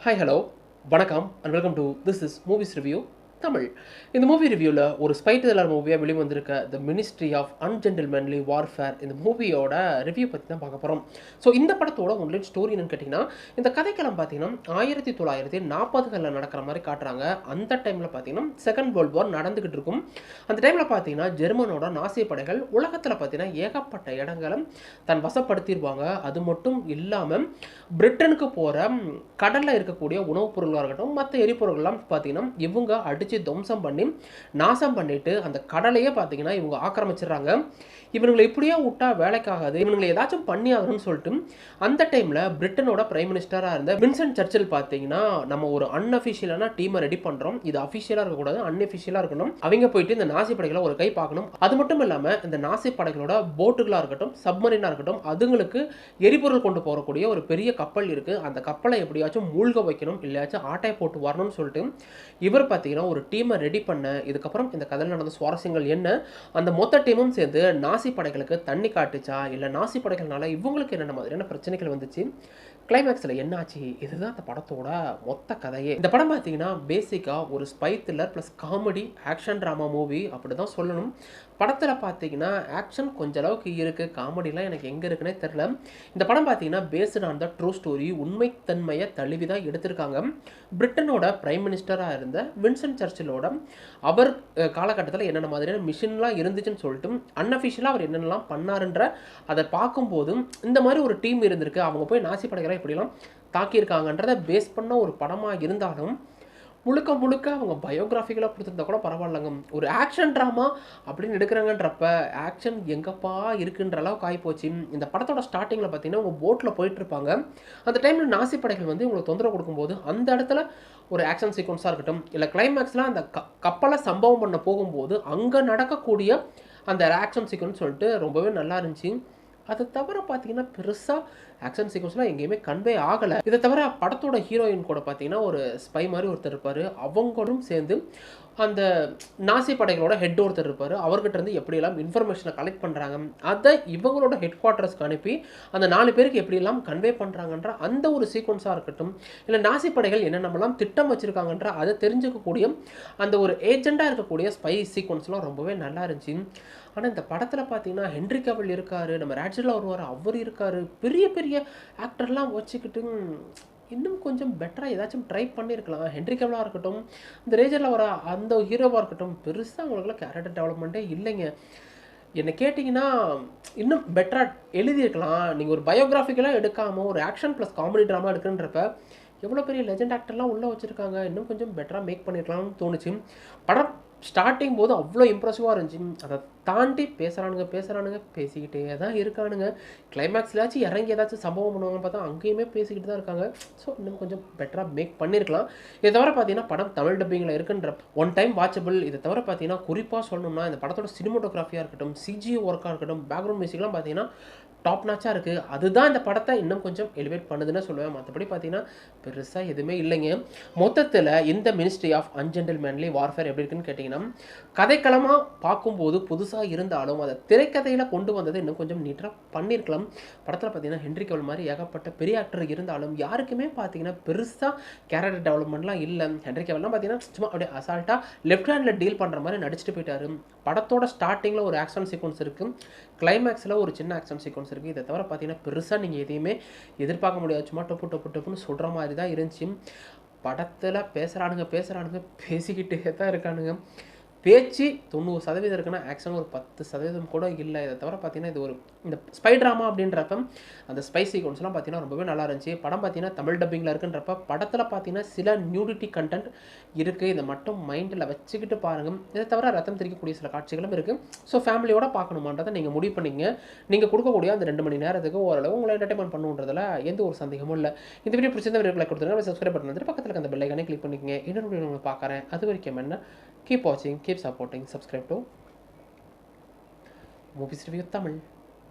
Hi hello வணக்கம் and welcome to this is movies review Tamil. இந்த movie ரிவ்யூவில் ஒரு ஸ்பை த்ரில்லர் மூவியாக வெளிவந்திருக்க the ministry of ungentlemanly warfare இந்த மூவியோட ரிவ்யூ பற்றி தான் பார்க்க போகிறோம். ஸோ இந்த படத்தோட ஒன்லைன் ஸ்டோரி என்னன்னு கேட்டிங்கன்னா, இந்த கதைக்களம் பார்த்தீங்கன்னா 1940களில் நடக்கிற மாதிரி காட்டுறாங்க. அந்த டைமில் பார்த்தீங்கன்னா செகண்ட் வேர்ல்டு வார் நடந்துக்கிட்டு இருக்கும். அந்த டைமில் பார்த்தீங்கன்னா ஜெர்மனோட நாசி படைகள் உலகத்தில் பார்த்தீங்கன்னா ஏகப்பட்ட இடங்களை தன் வசப்படுத்திடுவாங்க. அது மட்டும் இல்லாமல் பிரிட்டனுக்கு போகிற கடலில் இருக்கக்கூடிய உணவுப் பொருளாக இருக்கட்டும், மற்ற எரிபொருள்கள்லாம் பார்த்தீங்கன்னா இவங்க அடித்து துவம்சம் பண்ணி நாசம் பண்ணிட்டு அந்த கடலையே பார்த்தீங்கன்னா இவங்க ஆக்கிரமிச்சிடுறாங்க. இவங்களை இப்படியே விட்டா வேலைக்காகாது, இவங்களை ஏதாச்சும் பண்ணி ஆகணும்னு சொல்லிட்டு அந்த டைமில் பிரிட்டனோட பிரைம் மினிஸ்டராக இருந்த வின்சென்ட் சர்ச்சில் பார்த்தீங்கன்னா நம்ம ஒரு அன்அஃபிஷியலான டீமை ரெடி பண்ணுறோம், இது அஃபிஷியலாக இருக்கக்கூடாது, அன்அஃபிஷியலாக இருக்கணும், அவங்க போயிட்டு இந்த நாசி படைகளை ஒரு கை பார்க்கணும். அது மட்டும் இல்லாமல் இந்த நாசி படைகளோட போட்டுகளாக இருக்கட்டும், சப்மரீனாக இருக்கட்டும், அதுங்களுக்கு எரிபொருள் கொண்டு போகக்கூடிய ஒரு பெரிய கப்பல் இருக்குது, அந்த கப்பலை எப்படியாச்சும் மூழ்க வைக்கணும், இல்லையாச்சும் ஆட்டை போட்டு வரணும்னு சொல்லிட்டு இவர் பார்த்தீங்கன்னா ஒரு டீமை ரெடி பண்ண. இதுக்கப்புறம் இந்த கதையில் நடந்த சுவாரஸ்யங்கள் என்ன, அந்த மொத்த டீமும் சேர்ந்து நாசி படைகளுக்கு தண்ணி காட்டுச்சா, இல்லை நாசி படைகள்னால இவங்களுக்கு என்னென்ன மாதிரியான பிரச்சனைகள் வந்துச்சு, கிளைமேக்ஸில் என்ன ஆச்சு, இதுதான் அந்த படத்தோட மொத்த கதையே. இந்த படம் பார்த்தீங்கன்னா பேசிக்காக ஒரு spy thriller plus comedy action drama movie அப்படி தான் சொல்லணும். படத்தில் பார்த்தீங்கன்னா ஆக்ஷன் கொஞ்ச அளவுக்கு இருக்குது, காமெடிலாம் எனக்கு எங்கே இருக்குன்னே தெரில. இந்த படம் பார்த்தீங்கன்னா based on the true story, உண்மைத்தன்மையை தழுவி தான் எடுத்திருக்காங்க. பிரிட்டனோட பிரைம் மினிஸ்டராக இருந்த வின்சென்ட் சர்ச்சிலோட அவர் காலகட்டத்தில் என்னென்ன மாதிரியான மிஷின்லாம் இருந்துச்சுன்னு சொல்லிட்டு அன்அஃபிஷியலாக அவர் என்னென்னலாம் பண்ணாருன்ற அதை பார்க்கும்போது இந்த மாதிரி ஒரு டீம் இருந்திருக்கு, அவங்க போய் நாசி படைகளை இப்படிலாம் தாக்கியிருக்காங்கன்றதை பேஸ் பண்ண ஒரு படமாக இருந்தாலும் முழுக்க முழுக்க அவங்க பயோகிராஃபிக்கலாக கொடுத்துருந்தா கூட பரவாயில்லைங்க. ஒரு ஆக்ஷன் ட்ராமா அப்படின்னு எடுக்கிறாங்கன்றப்ப ஆக்ஷன் எங்கப்பா இருக்குன்ற அளவுக்கு ஆகிப்போச்சு. இந்த படத்தோட ஸ்டார்டிங்கில் பார்த்தீங்கன்னா அவங்க போட்டில் போயிட்டுருப்பாங்க. அந்த டைமில் நாசி படைகள் வந்து உங்களுக்கு தொந்தரவு கொடுக்கும்போது அந்த இடத்துல ஒரு ஆக்ஷன் சீக்வன்ஸாக இருக்கட்டும், இல்லை கிளைமேக்ஸில் அந்த கப்பலை சம்பவம் பண்ண போகும்போது அங்கே நடக்கக்கூடிய அந்த ஆக்ஷன் சீக்வன்ஸ் சொல்லிட்டு ரொம்பவே நல்லா இருந்துச்சு. அதை தவிர பார்த்தீங்கன்னா பெருசாக ஆக்ஷன் சீக்வன்ஸ்லாம் எங்கேயுமே கன்வே ஆகலை. இதை தவிர படத்தோட ஹீரோயின் கூட பார்த்தீங்கன்னா ஒரு ஸ்பை மாதிரி ஒருத்தர் இருப்பார், அவங்களும் சேர்ந்து அந்த நாசி படைகளோட ஹெட் ஒருத்தர் இருப்பார், அவர்கிட்ட இருந்து எப்படியெல்லாம் இன்ஃபர்மேஷனை கலெக்ட் பண்ணுறாங்க, அதை இவங்களோட ஹெட் குவார்ட்டர்ஸ்க்கு அனுப்பி அந்த 4 பேருக்கு எப்படியெல்லாம் கன்வே பண்ணுறாங்கன்ற அந்த ஒரு சீக்வன்ஸாக இருக்கட்டும், இல்லை நாசி படைகள் என்னென்னலாம் திட்டம் வச்சுருக்காங்கன்ற அதை தெரிஞ்சுக்கக்கூடிய அந்த ஒரு ஏஜெண்டாக இருக்கக்கூடிய ஸ்பை சீக்வன்ஸ்லாம் ரொம்பவே நல்லா இருந்துச்சு. ஆனால் இந்த படத்தில் பார்த்தீங்கன்னா ஹென்ரி கேவில் இருக்கார், நம்ம ராட்செட்டில் வருவார், அவர் இருக்கார், பெரிய பெரிய ஆக்டர்லாம் வச்சுக்கிட்டு இன்னும் கொஞ்சம் பெட்டராக ஏதாச்சும் ட்ரை பண்ணியிருக்கலாம். ஹென்ரி கேவிலாக இருக்கட்டும், இந்த ரேஜரில் வர அந்த ஹீரோவாக இருக்கட்டும், பெருசாக அவங்களுக்குலாம் கேரக்டர் டெவலப்மெண்ட்டே இல்லைங்க. என்ன கேட்டிங்கன்னா இன்னும் பெட்டராக எழுதியிருக்கலாம். நீங்கள் ஒரு பயோகிராஃபிக்கலாக எடுக்காமல் ஒரு ஆக்ஷன் ப்ளஸ் காமெடி ட்ராமா எடுக்குன்றப்ப எவ்வளோ பெரிய லெஜெண்ட் ஆக்டர்லாம் உள்ளே வச்சுருக்காங்க, இன்னும் கொஞ்சம் பெட்டராக மேக் பண்ணியிருக்கலாம்னு தோணுச்சு. படம் ஸ்டார்டிங் போது அவ்வளோ இம்ப்ரெசிவாக இருந்துச்சு. அதை தாண்டி பேசுகிறானுங்க பேசிக்கிட்டே தான் இருக்கானுங்க. கிளைமேக்ஸ்லாச்சும் இறங்கி ஏதாச்சும் சம்பவம் பண்ணுவாங்கன்னு பார்த்தா அங்கேயுமே பேசிக்கிட்டு தான் இருக்காங்க. ஸோ இன்னும் கொஞ்சம் பெட்டராக மேக் பண்ணியிருக்கலாம். இதை தவிர பார்த்தீங்கன்னா படம் தமிழ் டப்பிங்கில் இருக்குன்ற ஒன் டைம் வாட்சபிள். இதை தவிர பார்த்தீங்கன்னா குறிப்பாக சொல்லணும்னா இந்த படத்தோட சினிமோட்டோகிராஃபியாக இருக்கட்டும், சிஜி ஒர்க்காக இருக்கட்டும், பேக்ரவுண்ட் மியூசிக்லாம் பார்த்தீங்கன்னா டாப் நாச்சாக இருக்குது. அதுதான் இந்த படத்தை இன்னும் கொஞ்சம் எலிவேட் பண்ணுதுன்னு சொல்லுவேன். மற்றபடி பார்த்தீங்கன்னா பெருசாக எதுவுமே இல்லைங்க. மொத்தத்தில் இந்த மினிஸ்ட்ரி ஆஃப் அன்ஜென்டில்மேன்லி வார்ஃபேர் எப்படி இருக்குன்னு கேட்டிங்கன்னா, கதைக்களமாக பார்க்கும்போது புதுசாக இருந்தாலும் அதை திரைக்கதையில் கொண்டு வந்தது இன்னும் கொஞ்சம் நீட்டாக பண்ணியிருக்கலாம். படத்தில் பார்த்தீங்கன்னா ஹென்ரி கேவில் மாதிரி ஏகப்பட்ட பெரிய ஆக்டர் இருந்தாலும் யாருக்குமே பார்த்தீங்கன்னா பெருசாக கேரக்டர் டெவலப்மெண்ட்லாம் இல்லை. ஹென்ரி கேவில்லாம் பார்த்தீங்கன்னா சும்மா அப்படியே அசால்ட்டாக லெஃப்ட் ஹேண்டில் டீல் பண்ணுற மாதிரி நடிச்சுட்டு போயிட்டார். படத்தோட ஸ்டார்டிங்கில் ஒரு ஆக்ஷன் சீக்வன்ஸ் இருக்குது, கிளைமேக்ஸில் ஒரு சின்ன ஆக்ஷன் சீக்வன்ஸ் இருக்குது. இதை தவிர பார்த்தீங்கன்னா பெருசாக நீங்கள் எதையுமே எதிர்பார்க்க முடியாது. சும்மா டொப்பு டொப்பு டொப்புன்னு சொல்கிற மாதிரி தான் இருந்துச்சு. படத்தில் பேசுகிறானுங்க பேசிக்கிட்டே தான் இருக்கானுங்க. பேச்சு 90% இருக்குன்னா ஆக்ஷன் ஒரு 10% கூட இல்லை. இதை தவிர பார்த்தீங்கன்னா இது ஒரு இந்த ஸ்பை ட்ராமா அப்படின்றப்ப அந்த ஸ்பை சீக்வன்ஸ்லாம் பார்த்தீங்கன்னா ரொம்பவே நல்லா இருந்துச்சு. படம் பார்த்தீங்கன்னா தமிழ் டப்பிங்கில் இருக்குன்றப்ப படத்தில் பார்த்தீங்கன்னா சில நியூடிட்டி கண்டென்ட் இருக்குது, இதை மட்டும் மைண்டில் வச்சுக்கிட்டு பாருங்கள். இதை தவிர ரத்தம் தெரிக்கக்கூடிய சில காட்சிகளும் இருக்குது. ஸோ ஃபேமிலியோட பார்க்கணுமான்றதை நீங்கள் முடிவு பண்ணிங்க. நீங்கள் கொடுக்கக்கூடிய அந்த 2 மணி நேரத்துக்கு ஓரளவு உங்களை என்டர்டைன்மெண்ட் பண்ணுன்றதுல எந்த ஒரு சந்தேகமும் இல்லை. இந்த வீடியோ பிடிச்சிருந்த வீடியோக்களை கொடுத்துருங்க, சப்ஸ்கிரைப் பண்ணுறது பக்கத்தில் இருக்க அந்த பெல் ஐகானை கிளிக் பண்ணிக்கங்க. இன்னொரு வீடியோ உங்களை பார்க்குறேன். அது வரைக்கும் என்ன, keep watching, keep supporting, subscribe to Movies Review Tamil.